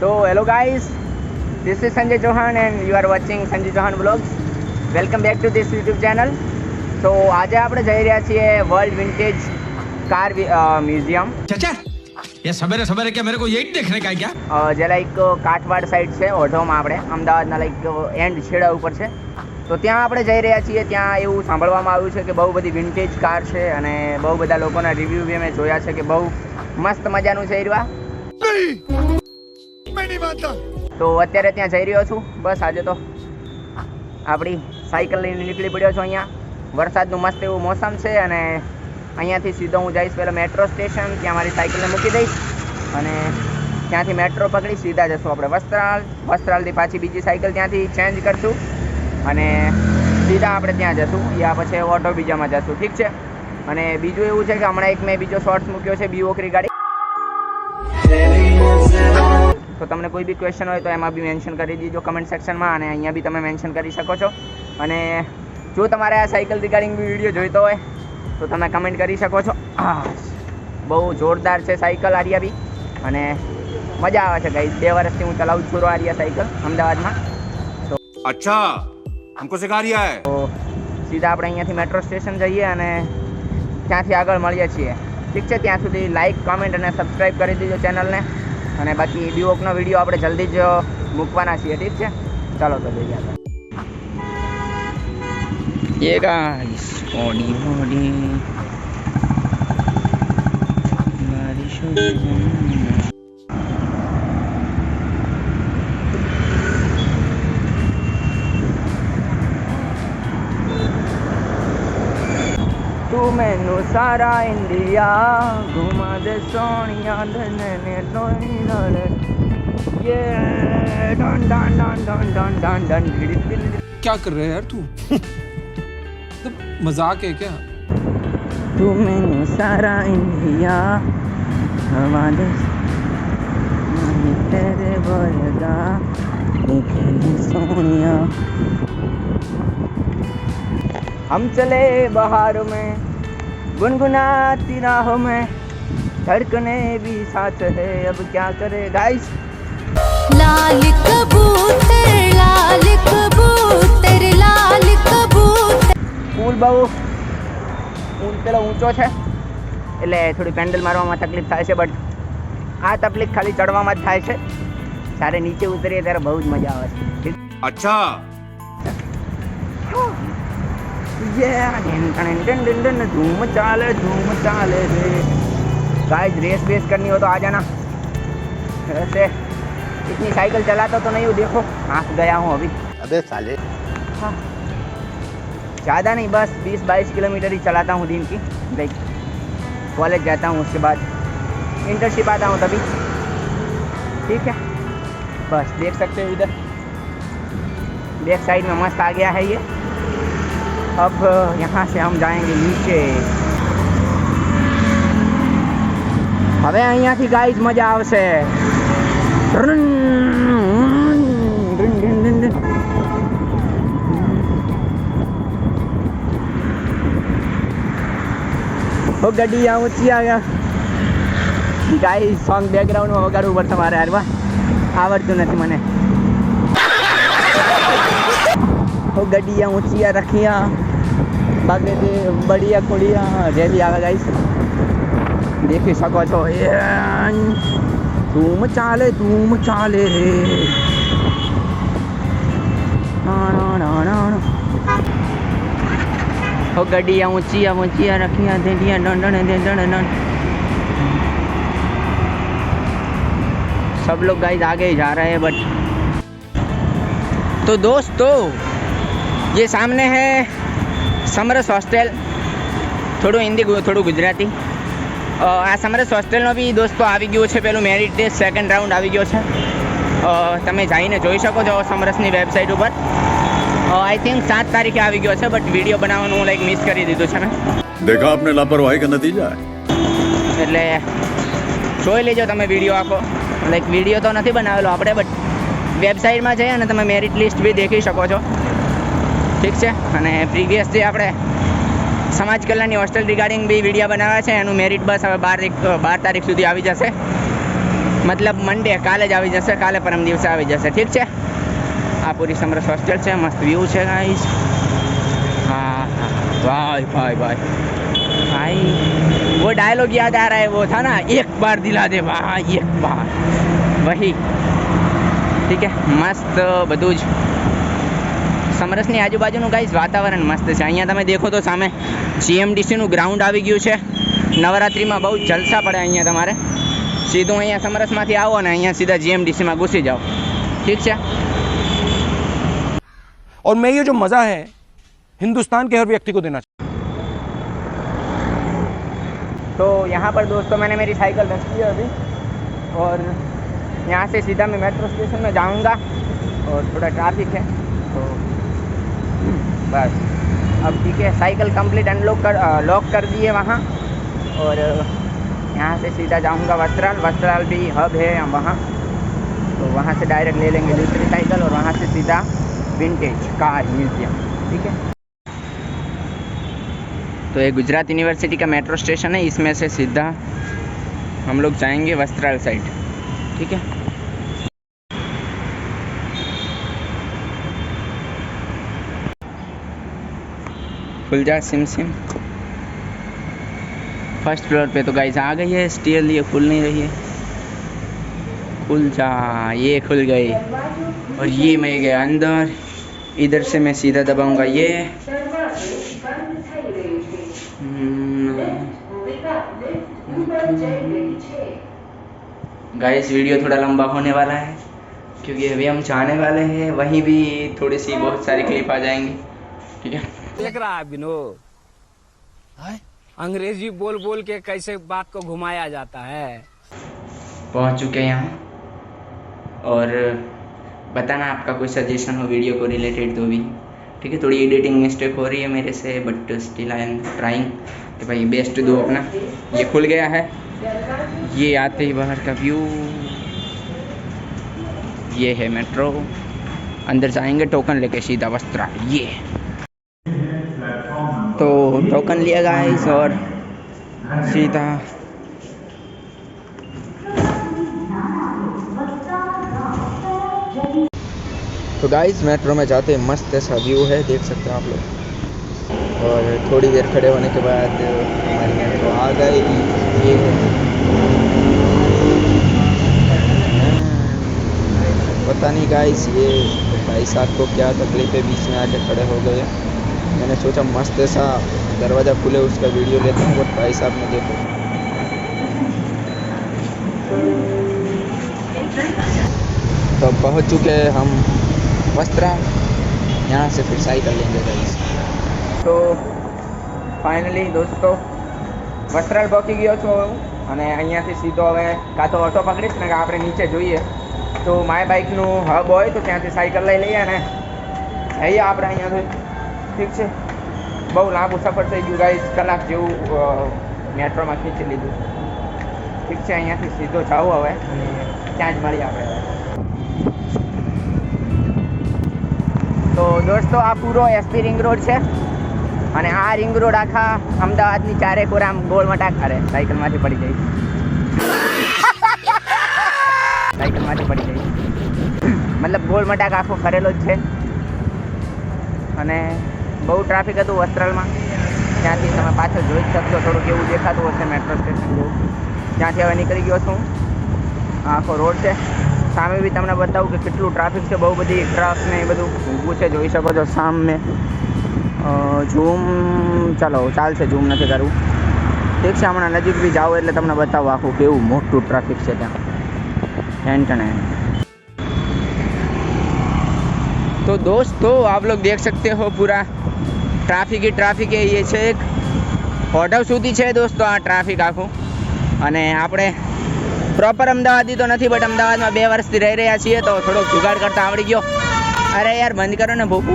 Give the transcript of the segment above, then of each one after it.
So hello guys, this is Sanjay Chauhan and you are watching Sanjay Chauhan Vlogs. Welcome back to this YouTube channel. So આજે આપણે જઈ રહ્યા છીએ world vintage car museum. चाचा ये सवेरे सवेरे क्या मेरे को यही देखने का है क्या? જે લાઈક કાઠવાડ સાઈડ છે ઓઢોમાં, આપણે અમદાવાદના લાઈક એન્ડ છેડા ઉપર છે. તો ત્યાં આપણે જઈ રહ્યા છીએ. ત્યાં એવું સાંભળવામાં આવ્યું છે કે બહુ બધી વિન્ટેજ કાર છે અને બહુ બધા લોકોના રિવ્યૂ બી મેં જોયા છે કે બહુ મસ્ત મજાનું છે એરવા. તો અત્યારે ત્યાં જઈ રહ્યો છું. બસ આજે તો આપણી સાયકલ લઈને નીકળી પડ્યો છું. અહીંયા વરસાદનું મસ્ત એવું મોસમ છે અને અહીંયાથી સીધો હું જઈશ પહેલાં મેટ્રો સ્ટેશન. ત્યાં મારી સાયકલને મૂકી દઈશ અને ત્યાંથી મેટ્રો પકડી સીધા જશું આપણે વસ્ત્રાલથી પાછી બીજી સાયકલ ત્યાંથી ચેન્જ કરશું અને સીધા આપણે ત્યાં જશું. યા પછી ઓટો બીજામાં જશું. ઠીક છે. અને બીજું એવું છે કે હમણાં એક મેં બીજો શોર્ટ્સ મૂક્યો છે બીઓકરી ગાડી. તો તમને કોઈ બી ક્વેશ્ચન હોય તો એમાં બી મેન્શન કરી દીજો કમેન્ટ સેક્શનમાં અને અહીંયા બી તમે મેન્શન કરી શકો છો. અને જો તમારે આ સાયકલ રિગાર્ડિંગ બી વિડીયો જોઈતો હોય તો તમે કમેન્ટ કરી શકો છો. બહુ જોરદાર છે સાયકલ આર્યા બી અને મજા આવે છે ગાઈસ. 2 વર્ષથી હું ચલાવું છું આર્યા સાયકલ અમદાવાદમાં. તો અચ્છા हमको सिखा रिया है. તો સીધા આપણે અહીંયાથી મેટ્રો સ્ટેશન જઈએ અને ત્યાંથી આગળ મળીએ છીએ. ઠીક છે. ત્યાં સુધી લાઇક કમેન્ટ અને સબસ્ક્રાઈબ કરી દીજો ચેનલને. અને બાકી બીઓકનો વિડીયો આપણે જલ્દી જ મૂકવાના છીએ. ઠીક છે. ચાલો તો જઈએ આગળ. ये गाइस ओडी ओडी बारिश तू मैनू सारा इंडिया घुमा दे सोनिया धनने टोनी ये done done done done done done done. क्या कर रहे हैं यार तू? मजाक है क्या? तू मैंने सारा इंडिया हवा दे तेरे बोलेगा देखे सोनिया. हम चले बहार में गुनगुनाती राहों में धड़कने भी साथ है अब क्या करे गाइस. लाल कबूतर लाल कबूतर लाल कबूतर. પુલ પેલો ઊંચો છે એટલે થોડી પેન્ડલ મારવામાં તકલીફ થાય છે. બટ આ તકલીફ ખાલી ચડવામાં જ થાય છે. જ્યારે નીચે ઉતરીએ ત્યારે બહુ જ મજા આવે છે. अच्छा धूम चाले रे गाइस. रेस बेस करनी हो तो आ जाना. ऐसे इतनी साइकिल चलाता तो नहीं हूँ. देखो हाथ गया हूँ अभी. अबे साले. हाँ ज़्यादा नहीं, बस 20-22 किलोमीटर ही चलाता हूँ दिन की. लाइक कॉलेज जाता हूँ, उसके बाद इंटर्नशिप आता हूँ तभी. ठीक है. बस देख सकते हो इधर बैक साइड में मस्त आ गया है ये. अब यहाँ से हम जाएंगे नीचे. હવે અહીંયાથી ગાઈઝ મજા આવશે. ઓ ગડિયા ઊંચી આવ્યા ગાઈઝ. સોંગ બેકગ્રાઉન્ડમાં વગાડવું પડશે મારે. હારવા આવડતું નથી મને. ઓ ગડિયા ઊંચિયા રખિયા બાગે દે બડિયા ખોડિયા જેવી આવે ગાઈઝ. દેખી શકો છો. ધૂમ ચાલે રે. ઓ ગડિયા ઊંચિયા રખિયા દેડિયા डन. सब लोग गाइस आगे ही जा रहे हैं. बट तो दोस्तों ये सामने है समरस हॉस्टेल. થોડું હિન્દી થોડું ગુજરાતી. આ સમરસ હોસ્ટેલનો બી દોસ્તો આવી ગયો છે. પેલું મેરિટ ટેસ્ટ સેકન્ડ રાઉન્ડ આવી ગયો છે. તમે જઈને જોઈ શકો છો સમરસની વેબસાઇટ ઉપર. આઈ થિંક 7 તારીખે આવી ગયો છે. બટ વિડીયો બનાવવાનું હું લાઈક મિસ કરી દીધું છે મેં. देखा आपने लापरवाही का नतीजा है. એટલે જોઈ લેજો તમે વિડીયો આખો. લાઈક વિડીયો તો નથી બનાવેલો આપણે, બટ વેબસાઇટમાં જઈ અને તમે મેરિટ લિસ્ટ બી દેખી શકો છો. ઠીક છે. અને પ્રીવિયસ જે આપણે સમાજ કલ્યાણની હોસ્ટેલ રિગાર્ડિંગ બી વિડીયો બનાવ્યા છે. એનું મેરિટ બસ હવે 12 તારીખ સુધી આવી જશે. મતલબ મંડે કાલે જ આવી જશે, કાલે પરમ દિવસે આવી જશે, ઠીક છે. આ પૂરી સમરસ હોસ્ટેલ છે, મસ્ત વ્યૂ છે ગાઈસ. हाँ भाई भाई भाई भाई वो डायलॉग याद आ रहा है, वो था ना, एक बार दिला दे भाई, एक बार, वही. ઠીક છે, મસ્ત બધું જ સમરસની આજુબાજુનું ગાઈસ વાતાવરણ મસ્ત છે. અહીંયા તમે દેખો તો સામે GMDCનું ગ્રાઉન્ડ આવી ગયું છે. નવરાત્રિમાં બહુ જલસા પડે અહીંયા તમારે. સીધું અહીંયા સમરસમાંથી આવો ને અહીંયા સીધા GMDCમાં ઘૂસી જાઓ, ઠીક છે. और मैं ये जो मज़ा है हिंदुस्तान के हर व्यक्ति को देना चाहिए. तो यहाँ पर दोस्तों मैंने मेरी साइकिल रखी है अभी, और यहाँ से सीधा मैं मेट्रो स्टेशन में जाऊँगा, और थोड़ा ट्रैफिक है तो बस. अब ठीक है, साइकिल कंप्लीट लॉक कर दिए वहाँ, और यहाँ से सीधा जाऊँगा वस्त्राल. वस्त्राल भी हब है वहाँ, तो वहाँ से डायरेक्ट ले लेंगे दूसरी साइकिल, और वहाँ से सीधा विंटेज कार म्यूजियम, ठीक है. तो ये गुजरात यूनिवर्सिटी का मेट्रो स्टेशन है, इसमें से सीधा हम लोग जाएंगे वस्त्राल साइड, ठीक है. खुल जा सिम सिम. फर्स्ट फ्लोर पे तो गाइस आ गई है, स्टीयर लिए खुल नहीं रही है. खुल जा, ये खुल गई, और ये मैं गया अंदर. इधर से मैं सीधा दबाऊंगा ये. गाइस वीडियो थोड़ा लंबा होने वाला है, क्योंकि अभी हम जाने वाले हैं, वहीं भी थोड़ी सी बहुत सारी क्लिप आ जाएंगी, ठीक है. देख रहा है विनोद, अंग्रेजी बोल बोल के कैसे बात को घुमाया जाता है. पहुंच चुके हैं यहाँ, और बताना आपका कोई सजेशन हो वीडियो को रिलेटेड तो भी, ठीक है. थोड़ी एडिटिंग मिस्टेक हो रही है मेरे से, but still I am trying कि भाई बेस्ट दो अपना. ये खुल गया है, ये आते ही बाहर का व्यू. ये है मेट्रो, अंदर जाएंगे टोकन लेके सीधा वस्त्राल. ये तो टोकन लिया गाइस, और सीधा तो गाइस मेट्रो में जाते मस्त ऐसा व्यू है, देख सकते हैं आप लोग. और थोड़ी देर खड़े होने के बाद हमारी मेट्रो आ गई. ये पता नहीं गाइस ये भाई साहब को क्या तकलीफ है, बीच में आके खड़े हो गए. मैंने सोचा मस्त ऐसा दरवाज़ा खुले उसका वीडियो लेता हूँ, बट भाई साहब ने देखो. तो पहुँच चुके हैं हम वस्त्राल. यहाँ से फिर साइकिल लेंगे गाइस. तो फाइनली दोस्तों વસ્ત્રાલ પહોંચી ગયો છું હું, અને અહીંયાથી સીધો હવે કાં તો ઓટો પકડીશ ને કે આપણે નીચે જોઈએ તો માય બાઇકનું હબ હોય તો ત્યાંથી સાયકલ લઈ લઈએ અને જઈએ આપણે અહીંયાથી, ઠીક છે. બહુ લાંબુ સફર થઈ ગયું ગાઈસ, કલાક જેવું મેટ્રોમાં ખીંચી લીધું, ઠીક છે. અહીંયાથી સીધો જાઉં હવે, અને ત્યાં જ મળીએ આપણે. તો દોસ્તો આ પૂરો SP રિંગ રોડ છે, અને આ રિંગ રોડ આખા અમદાવાદની ચારે કોર આમ ગોળ મટાક કરે. સાયકલમાંથી પડી જાય, સાયકલમાંથી પડી જાય, મતલબ ગોળ મટાક આખો ફરેલો જ છે. અને બહુ ટ્રાફિક હતું વસ્ત્રાલમાં. ત્યાંથી તમે પાછળ જોઈ જ શકશો, થોડુંક એવું દેખાતું હશે મેટ્રો સ્ટેશન જેવું. ત્યાંથી હવે નીકળી ગયો છું. આખો રોડ છે, સામે બી તમને બતાવું કે કેટલું ટ્રાફિક છે. બહુ બધી ટ્રક ને એ બધું ઊભું છે, જોઈ શકો છો સામે. ઝૂમ ચાલો ચાલશે, ઝૂમ નથી કરવું, ઠીક છે. હમણાં નજીક બી જાઓ એટલે તમને બતાવો આખું કેવું મોટું ટ્રાફિક છે ત્યાં. टेंशन है। तो दोस्तों आप लोग देख सकते हो पूरा ट्राफिक है। ये છે એક હોટલ સુધી છે દોસ્તો આ ટ્રાફિક આખું। અને આપણે પ્રોપર અમદાવાદી તો નથી, બટ અમદાવાદમાં 2 વર્ષથી રહી રહ્યા છીએ તો થોડોક જુગાડ કરતા આવડી ગયો। અરે યાર બંધ કરો ને ભોપુ,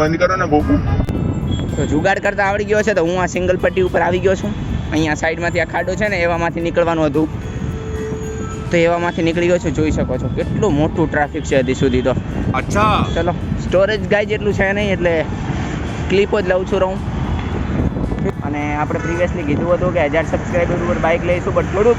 બંધ કરો ને ભોપુ। તો જુગાડ કરતા આવડી ગયો છે તો હું આ સિંગલ પટ્ટી ઉપર આવી ગયો છું। અહીંયા સાઈડમાંથી આ ખાડો છે ને એવામાંથી નીકળવાનું હતું તો એવામાંથી નીકળી ગયો છું। જોઈ શકો છો કેટલું મોટું ટ્રાફિક છે હજી સુધી। તો અચ્છા ચલો સ્ટોરેજ ગાય જેટલું છે નહીં એટલે ક્લિપો જ લઉં છું રહું। અને આપણે પ્રીવિયસલી કીધું હતું કે 1000 સબસ્ક્રાઈબર ઉપર બાઇક લઈશું, બટ થોડુંક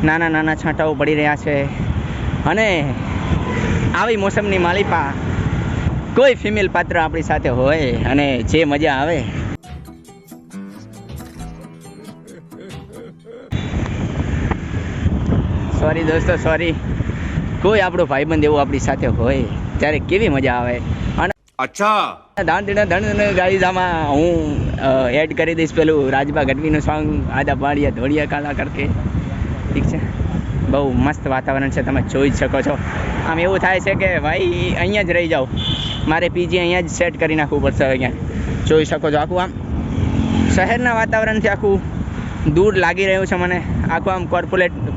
નાના નાના છાંટાઓ પડી રહ્યા છે અને આવી મોસમની માલિપા કોઈ ફિમેલ પાત્ર આપણી સાથે હોય અને જે મજા આવે. સોરી દોસ્તો સોરી, કોઈ આપણો ભાઈબંધ એવું આપણી સાથે હોય ત્યારે કેવી મજા આવે. અને अच्छा ધન ગાઈઝ આમાં હું એડ કરી દઈશ પેલું રાજબા ગઢવીનું સોંગ આદા પાડિયા ધોળિયા કાલા કરકે. ઠીક છે, બહુ મસ્ત વાતાવરણ છે, તમે જોઈ જ શકો છો. આમ એવું થાય છે કે ભાઈ અહીંયા જ રહી જાઓ, મારે પીજી અહીંયા જ સેટ કરી નાખવું પડશે. અહીંયા જોઈ શકો છો આખું આમ શહેરના વાતાવરણથી આખું દૂર લાગી રહ્યું છે મને. આખું આમ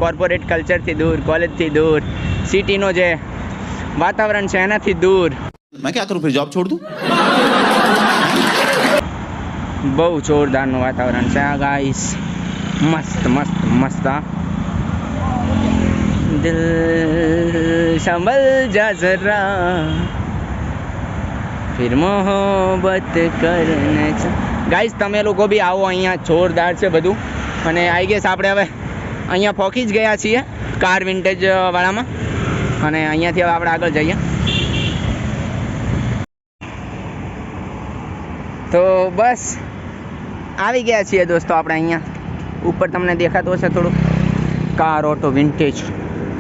કોર્પોરેટ કલ્ચરથી દૂર, કોલેજથી દૂર, સિટીનો જે વાતાવરણ છે એનાથી દૂર. मैं क्या करूं फिर जॉब छोड़ दूं? બહુ જોરદારનું વાતાવરણ છે આ ગાઈસ. મસ્ત મસ્ત મસ્ત. દિલ સંભલ જા જરા ફિર મોહબ્બત કરને ગાઈસ. તમે લોકો બી આવો, અહીંયા જોરદાર છે બધું. અને આઈ ગેસ આપણે હવે અહીંયા પહોંચી જ ગયા છીએ કાર વિન્ટેજ વાળામાં, અને અહીંયાથી હવે આપણે આગળ જઈએ. તો બસ આવી ગયા છીએ દોસ્તો આપણે અહીંયા. ઉપર તમને દેખાતું હશે થોડું કાર ઓટો વિન્ટેજ.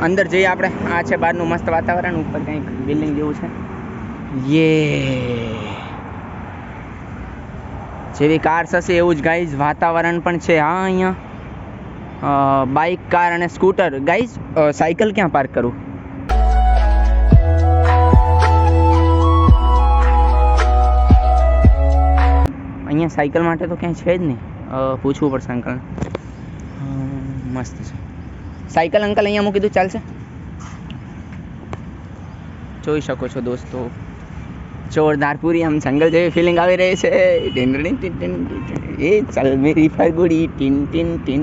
અંદર જઈએ આપણે. આ છે બહારનું મસ્ત વાતાવરણ. ઉપર કંઈક બિલ્ડિંગ જેવું છે. યે જેવી કાર હશે એવું જ ગાઈઝ વાતાવરણ પણ છે. હા અહીંયા બાઇક, કાર અને સ્કૂટર. ગાઈઝ સાયકલ ક્યાં પાર્ક કરું? અહીંયા સાયકલ માટે તો ક્યાંય છે જ નહીં. પૂછવું પડશે અંકલને. મસ્ત છે સાયકલ. અંકલ અહીંયા મૂકી દઉં ચાલશે? જોઈ શકો છો દોસ્તો, જોરદાર પૂરી આમ જંગલ જેવી ફિલિંગ આવી રહી છે. એ ચલ મેરી ફરગુડી ટીન ટીન ટીન,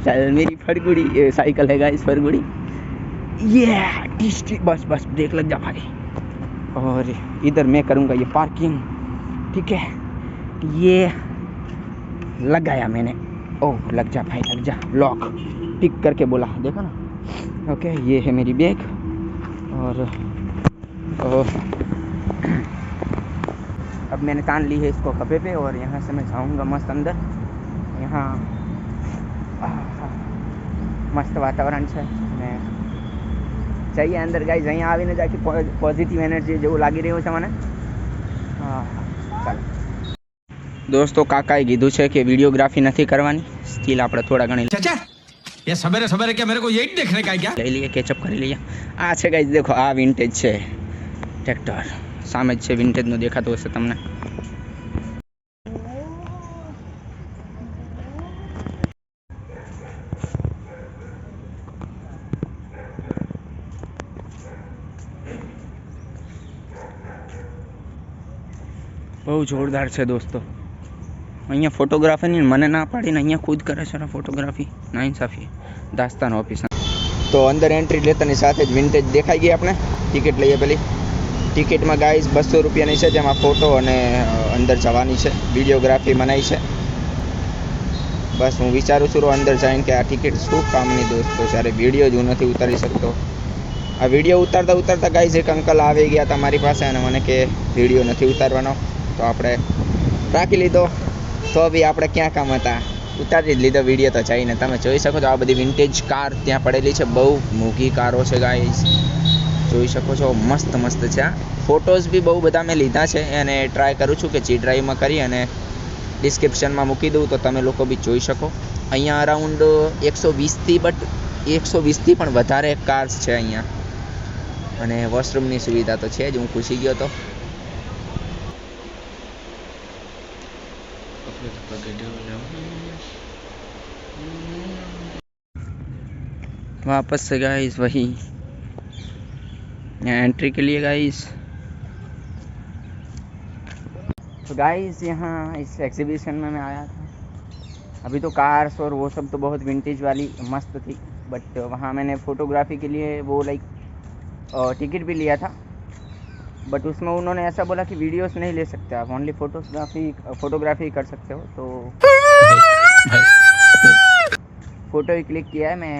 ચલ મેરી ફરગુડી. ये साइकिल है गाइस, फरगुड़ी. ये बस बस ब्रेक लग जा भाई. और इधर मैं करूँगा ये पार्किंग. ठीक है, ये लगाया मैंने. ओह लग जा भाई लग जा. लॉक टिक करके बोला, देखो ना. ओके ये है मेरी बैग. और अब मैंने तान ली है इसको खभे पे और यहाँ से मैं जाऊँगा मस्त अंदर. यहाँ મસ્ત વાતાવરણ છે અને જઈએ અંદર ગાઈઝ. અહીંયા આવીને જ આખી પોઝિટિવ એનર્જી જેવું લાગી રહ્યું છે મને. હા ચાલો દોસ્તો, કાકાએ કીધું છે કે વિડીયોગ્રાફી નથી કરવાની, સ્ટીલ આપણે થોડા ઘણી चाचा ये सवेरे सवेरे क्या मेरे को यही देखने का है क्या? લઈ લઈએ, કેચઅપ કરી લઈએ. આ છે ગાઈઝ, દેખો આ વિન્ટેજ છે ટ્રેક્ટર. સામે જ છે વિન્ટેજનું, દેખાતું હશે તમને. બહુ જોરદાર છે દોસ્તો. અહીંયા ફોટોગ્રાફીની મને ના પાડીને અહીંયા ખુદ કરે છે ફોટોગ્રાફી. નાઇન્સાફી દાસ્તાન ઓફિસ. તો અંદર એન્ટ્રી લેતાની સાથે જ વિન્ટેજ દેખાઈ ગઈ. આપણે ટિકિટ લઈએ. પેલી ટિકિટમાં ગાઈઝ 200 રૂપિયાની છે, જેમાં ફોટો અને અંદર જવાની છે, વિડીયોગ્રાફી મનાઈ છે. બસ હું વિચારું છું અંદર જઈને કે આ ટિકિટ શું કામની દોસ્તો, જ્યારે વિડીયો જ હું નથી ઉતારી શકતો. આ વિડીયો ઉતારતા ગાઈઝ એક અંકલ આવી ગયા તમારી પાસે અને મને કે વિડીયો નથી ઉતારવાનો. તો આપણે રાખી લીધો. તો બી આપણે ક્યાં કામ હતા, ઉતારી જ લીધો વિડીયો. તો જઈને તમે જોઈ શકો છો આ બધી વિન્ટેજ કાર ત્યાં પડેલી છે. બહુ મોંઘી કારો છે ગાઈઝ, જોઈ શકો છો. મસ્ત મસ્ત છે. આ ફોટોઝ બી બહુ બધા મેં લીધા છે અને ટ્રાય કરું છું કે જી ડ્રાઈવમાં કરી અને ડિસ્ક્રિપ્શનમાં મૂકી દઉં તો તમે લોકો બી જોઈ શકો. અહીંયા અરાઉન્ડ 120થી પણ વધારે કાર્સ છે અહીંયા. અને વોશરૂમની સુવિધા તો છે જ, હું પૂછી ગયો તો. वापस से गाइस वही एंट्री के लिए गाइस. तो गाइस यहाँ इस एग्जीबिशन में मैं आया था. अभी तो कार्स और वो सब तो बहुत विंटेज वाली मस्त थी, बट वहाँ मैंने फ़ोटोग्राफी के लिए वो लाइक टिकट भी लिया था. बट उसमें उन्होंने ऐसा बोला कि वीडियोस नहीं ले सकते आप, ओनली फोटोग्राफी कर सकते हो. तो फ़ोटो ही क्लिक किया है मैं।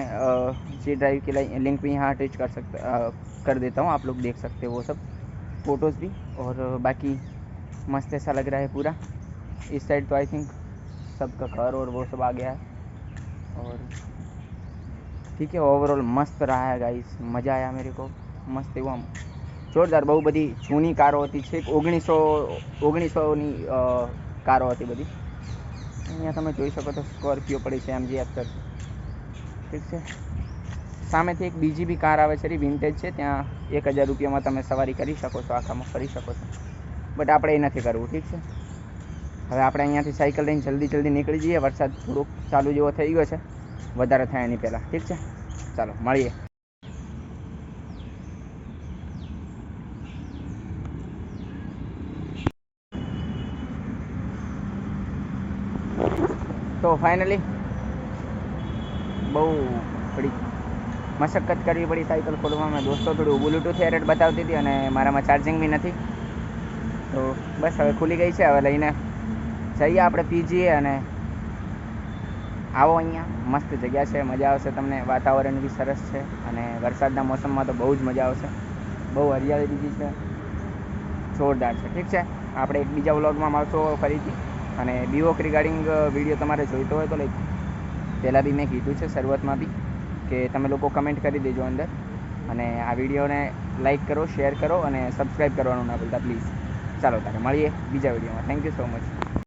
सी ड्राइव की लिंक भी यहाँ अटैच कर देता हूँ, आप लोग देख सकते हो वो सब फ़ोटोज़ भी। और बाकी मस्त ऐसा लग रहा है पूरा। इस साइड तो आई थिंक सबका घर और वो सब आ गया है। और ठीक है, ओवरऑल मस्त रहा है गाइस, मज़ा आया मेरे को। मस्त एवं જોરદાર બહુ બધી જૂની કારો હતી, છેક 1900ની કારો હતી બધી। અહીંયા તમે જોઈ શકો તો સ્કોર્પિયો પડી છે, MG એક્ટર, ઠીક છે। સામેથી એક બીજી બી કાર આવે છે, વિન્ટેજ છે, ત્યાં 1000 રૂપિયામાં તમે સવારી કરી શકો છો, આખામાં ફરી શકો છો, બટ આપણે એ નથી કરવું, ઠીક છે। હવે આપણે અહીંયાથી સાયકલ લઈને જલ્દી નીકળી જઈએ, વરસાદ થોડુંક ચાલુ જેવો થઈ ગયો છે, વધારે થાય એની પહેલાં, ઠીક છે। ચાલો મળીએ। તો ફાઇનલી બહુ થોડી મશક્કત કરવી પડી સાયકલ ખોલવામાં। દોસ્તો થોડું બ્લૂટૂથ એરર બતાવતી હતી અને મારામાં ચાર્જિંગ બી નથી, તો બસ હવે ખુલી ગઈ છે। હવે લઈને જઈએ આપણે પીજીએ અને આવો, અહીંયા મસ્ત જગ્યા છે, મજા આવશે તમને, વાતાવરણ બી સરસ છે અને વરસાદના મોસમમાં તો બહુ જ મજા આવશે, બહુ હરિયાળી બીજી છે, જોરદાર છે, ઠીક છે। આપણે એક બીજા વ્લોગમાં મળશું ફરીથી। અને બીવોક રિગાર્ડિંગ વિડીયો તમારે જોઈતો હોય તો પહેલાં બી મેં કીધું છે શરૂઆતમાં બી કે તમે લોકો કમેન્ટ કરી દેજો અંદર, અને આ વિડીયોને લાઇક કરો, શેર કરો અને સબસ્ક્રાઈબ કરવાનું ના ભૂલતા પ્લીઝ। ચાલો તારે મળીએ બીજા વિડીયોમાં। Thank you so much.